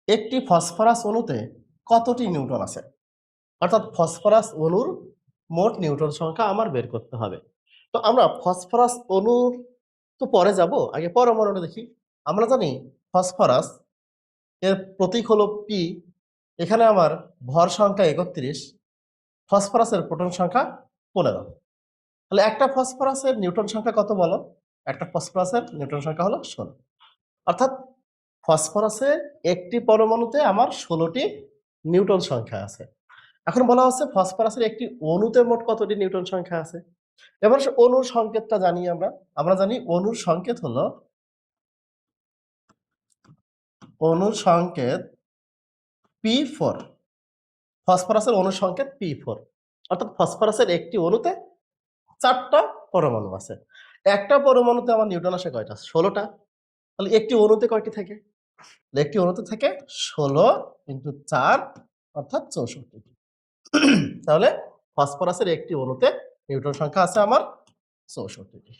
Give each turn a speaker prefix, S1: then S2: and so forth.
S1: একটি ফসফরাস অণুতে কতটি নিউট্রন আছে? অর্থাৎ ফসফরাস অণুর মোট নিউট্রন সংখ্যা আমার বের করতে হবে। তো আমরা ফসফরাস অণুর তো পরে যাব, আগে পরমাণুটা দেখি। আমরা জানি ফসফরাস এর প্রতীক হলো পি। এখানে আমার ভর সংখ্যা ৩১, ফসফরাসের প্রোটন সংখ্যা ১৫। তাহলে একটা ফসফরাসের নিউট্রন সংখ্যা কত বলো? একটা ফসফরাসের নিউট্রন সংখ্যা হলো ১৬। অর্থাৎ ফসফরাসের একটি পরমাণুতে আমার ১৬টি নিউট্রন সংখ্যা আছে। এখন বলা হচ্ছে ফসফরাসের একটি অণুতে মোট কতটি নিউট্রন সংখ্যা আছে। এবার সে অণুর সংকেতটা জানি আমরা। আমরা জানি অণুর সংকেত হলো P4। ফসফরাসের অণুর সংকেত P4। অর্থাৎ ফসফরাসের একটি অণুতে ৪টা পরমাণু আছে। একটা পরমাণুতে আমার নিউট্রন আসে কয়টা? ১৬টা। তাহলে একটি অণুতে কয়টি থাকে? একটি অণুতে থাকে ১৬ × ৪ অর্থাৎ ৬৪টি। তাহলে ফসফরাসের একটি অণুতে নিউট্রন সংখ্যা আছে আমার ৬৪টি।